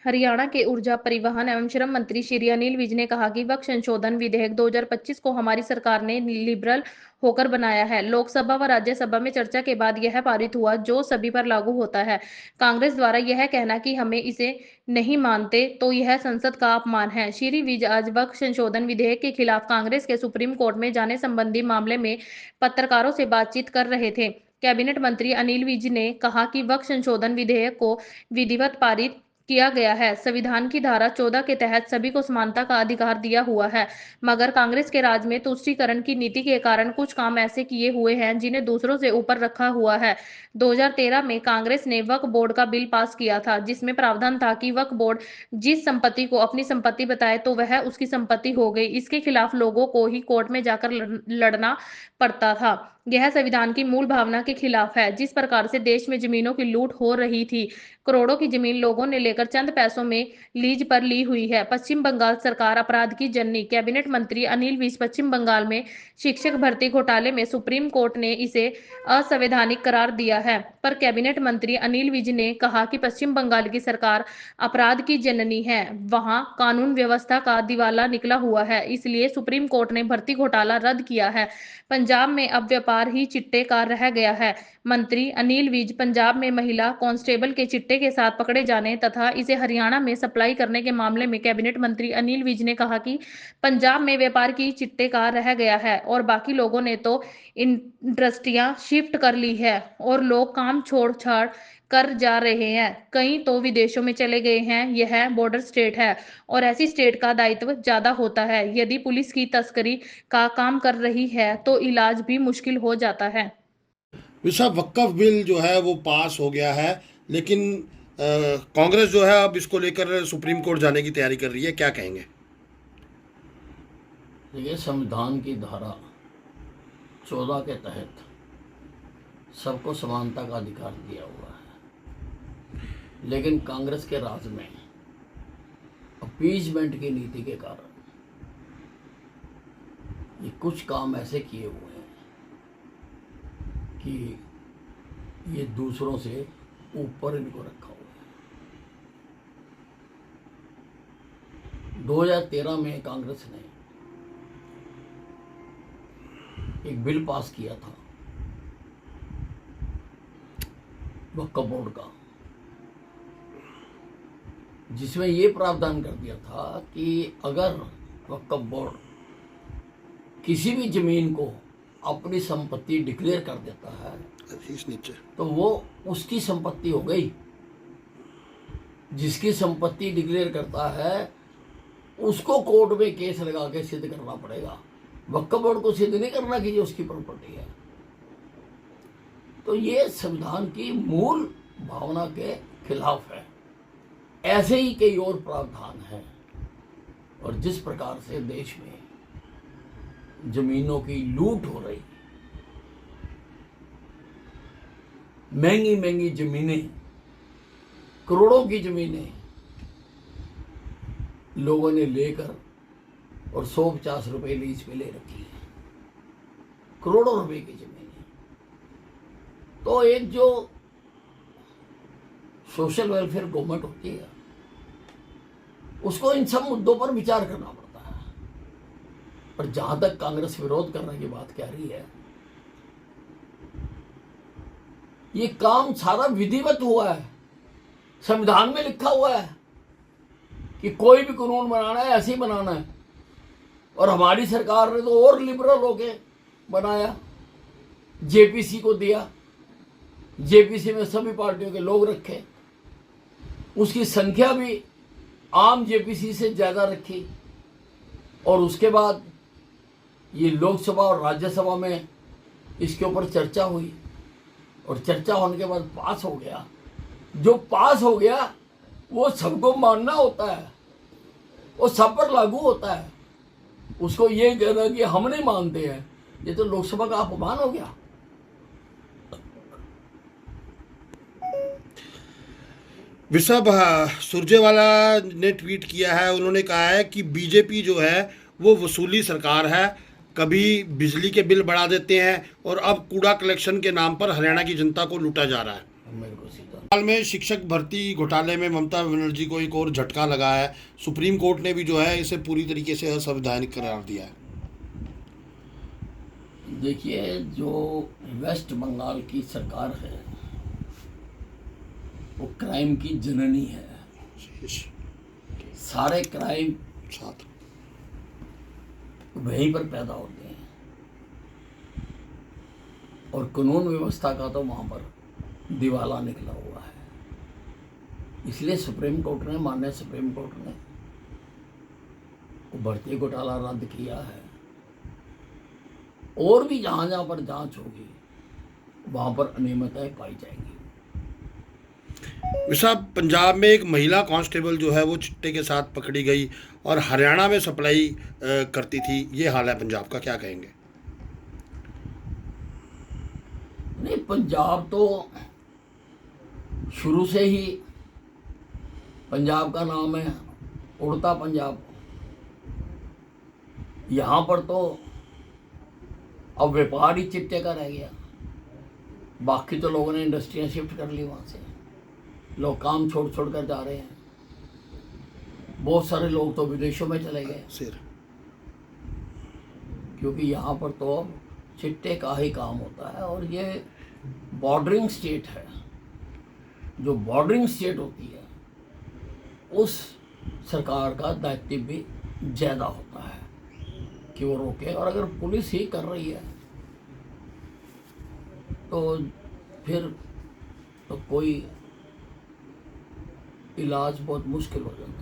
हरियाणा के ऊर्जा, परिवहन एवं श्रम मंत्री श्री अनिल विज ने कहा कि वक्त संशोधन विधेयक 2025 को हमारी सरकार ने लिबरल होकर बनाया है। लोकसभा व राज्यसभा में चर्चा के बाद यह पारित हुआ, जो सभी पर लागू होता है। कांग्रेस द्वारा यह कहना कि हमें इसे नहीं मानते तो यह संसद का अपमान है। श्री विज आज वक्त संशोधन विधेयक के खिलाफ कांग्रेस के सुप्रीम कोर्ट में जाने संबंधी मामले में पत्रकारों से बातचीत कर रहे थे। कैबिनेट मंत्री अनिल विज ने कहा कि वक्त संशोधन विधेयक को विधिवत पारित किया गया है। संविधान की धारा 14 के तहत सभी को समानता का अधिकार दिया हुआ है, मगर कांग्रेस के राज में तुष्टीकरण की नीति के कारण कुछ काम ऐसे किए हुए हैं जिन्हें दूसरों से ऊपर रखा हुआ है। 2013 में कांग्रेस ने वक्फ बोर्ड का बिल पास किया था, जिसमें प्रावधान था कि वक्फ बोर्ड जिस संपत्ति को अपनी संपत्ति बताए तो वह उसकी संपत्ति हो गई। इसके खिलाफ लोगों को ही कोर्ट में जाकर लड़ना पड़ता था। यह संविधान की मूल भावना के खिलाफ है। जिस प्रकार से देश में जमीनों की लूट हो रही थी, करोड़ों की जमीन लोगों ने लेकर चंद पैसों में लीज पर ली हुई है। पश्चिम बंगाल सरकार अपराध की जननी। कैबिनेट मंत्री अनिल विज पश्चिम बंगाल में शिक्षक भर्ती घोटाले में सुप्रीम कोर्ट ने इसे असंवैधानिक करार दिया है, पर कैबिनेट मंत्री अनिल विज ने कहा कि पश्चिम बंगाल की सरकार अपराध की जननी है। वहां कानून व्यवस्था का दिवाला निकला हुआ है, इसलिए सुप्रीम कोर्ट ने भर्ती घोटाला रद्द किया है। पंजाब में अब व्यापार ही चिट्टे का रह गया है। मंत्री अनिल विज पंजाब में महिला कांस्टेबल के चिट्टे के साथ पकड़े जाने तथा इसे हरियाणा में सप्लाई करने के मामले में कैबिनेट मंत्री अनिल विज ने कहा कि पंजाब में व्यापार की चिट्टे का रह गया है और बाकी लोगों ने तो इंडस्ट्रियां शिफ्ट कर ली है और लोग काम छोड़ छाड़ कर जा रहे हैं। कई तो विदेशों में चले गए हैं। यह बॉर्डर स्टेट है और ऐसी स्टेट का दायित्व ज्यादा होता है। यदि पुलिस की तस्करी का काम कर रही है तो इलाज भी मुश्किल हो जाता है। विश्व वक्फ बिल जो है वो पास हो गया है, लेकिन कांग्रेस जो है अब इसको लेकर सुप्रीम कोर्ट जाने की तैयारी कर रही है, क्या कहेंगे? देखिए, संविधान की धारा 14 के तहत सबको समानता का अधिकार दिया हुआ है, लेकिन कांग्रेस के राज में अपीजमेंट की नीति के कारण ये कुछ काम ऐसे किए हुए हैं कि ये दूसरों से ऊपर इनको रखा हुआ है। 2013 में कांग्रेस ने एक बिल पास किया था वक्फ बोर्ड का, जिसमें ये प्रावधान कर दिया था कि अगर वक्फ बोर्ड किसी भी जमीन को अपनी संपत्ति डिक्लेयर कर देता है तो वो उसकी संपत्ति हो गई। जिसकी संपत्ति डिक्लेयर करता है उसको कोर्ट में केस लगा के सिद्ध करना पड़ेगा। वक्फ बोर्ड को सिद्ध नहीं करना कि ये उसकी प्रॉपर्टी है। तो ये संविधान की मूल भावना के खिलाफ है। ऐसे ही कई और प्रावधान हैं। और जिस प्रकार से देश में जमीनों की लूट हो रही, महंगी महंगी जमीनें, करोड़ों की जमीनें लोगों ने लेकर और 150 रुपए लीज पे ले रखी है, करोड़ों रुपए की जमीनें। तो एक जो सोशल वेलफेयर गवर्नमेंट होती है उसको इन सब मुद्दों पर विचार करना पड़ता है। पर जहां तक कांग्रेस विरोध करने की बात कह रही है, ये काम सारा विधिवत हुआ है, संविधान में लिखा हुआ है कि कोई भी कानून बनाना है ऐसे ही बनाना है। और हमारी सरकार ने तो और लिबरल होके बनाया, जेपीसी को दिया, जेपीसी में सभी पार्टियों के लोग रखे, उसकी संख्या भी आम जेपीसी से ज्यादा रखी। और उसके बाद ये लोकसभा और राज्यसभा में इसके ऊपर चर्चा हुई और चर्चा होने के बाद पास हो गया। जो पास हो गया वो सबको मानना होता है, वो सब पर लागू होता है। उसको ये कहना कि हम नहीं मानते हैं, ये तो लोकसभा का अपमान हो गया। विश्व सुरजेवाला ने ट्वीट किया है, उन्होंने कहा है कि बीजेपी जो है वो वसूली सरकार है, कभी बिजली के बिल बढ़ा देते हैं और अब कूड़ा कलेक्शन के नाम पर हरियाणा की जनता को लूटा जा रहा है। मेरे को सीधा हाल में शिक्षक भर्ती घोटाले में ममता बनर्जी को एक और झटका लगा है। सुप्रीम कोर्ट ने भी जो है इसे पूरी तरीके से असंवैधानिक करार दिया है। देखिए, जो वेस्ट बंगाल की सरकार है वो क्राइम की जननी है। सारे क्राइम साथ वहीं पर पैदा होते हैं और कानून व्यवस्था का तो वहाँ पर दिवाला निकला हुआ है। इसलिए सुप्रीम कोर्ट ने, माननीय सुप्रीम कोर्ट ने वो भर्ती घोटाला रद्द किया है। और भी जहाँ जहाँ पर जांच होगी वहाँ पर अनियमितताएं पाई जाएंगी। साहब, पंजाब में एक महिला कांस्टेबल जो है वो चिट्टे के साथ पकड़ी गई और हरियाणा में सप्लाई करती थी। ये हाल है पंजाब का, क्या कहेंगे? नहीं, पंजाब तो शुरू से ही, पंजाब का नाम है उड़ता पंजाब। यहाँ पर तो अब व्यापार ही चिट्टे का रह गया। बाकी तो लोगों ने इंडस्ट्रियाँ शिफ्ट कर ली, वहाँ से लोग काम छोड़ छोड़ कर जा रहे हैं। बहुत सारे लोग तो विदेशों में चले गए, सिर क्योंकि यहाँ पर तो अब चिट्टे का ही काम होता है। और ये बॉर्डरिंग स्टेट है। जो बॉर्डरिंग स्टेट होती है उस सरकार का दायित्व भी ज़्यादा होता है कि वो रोके। और अगर पुलिस ही कर रही है तो फिर तो कोई इलाज बहुत मुश्किल हो जाता है।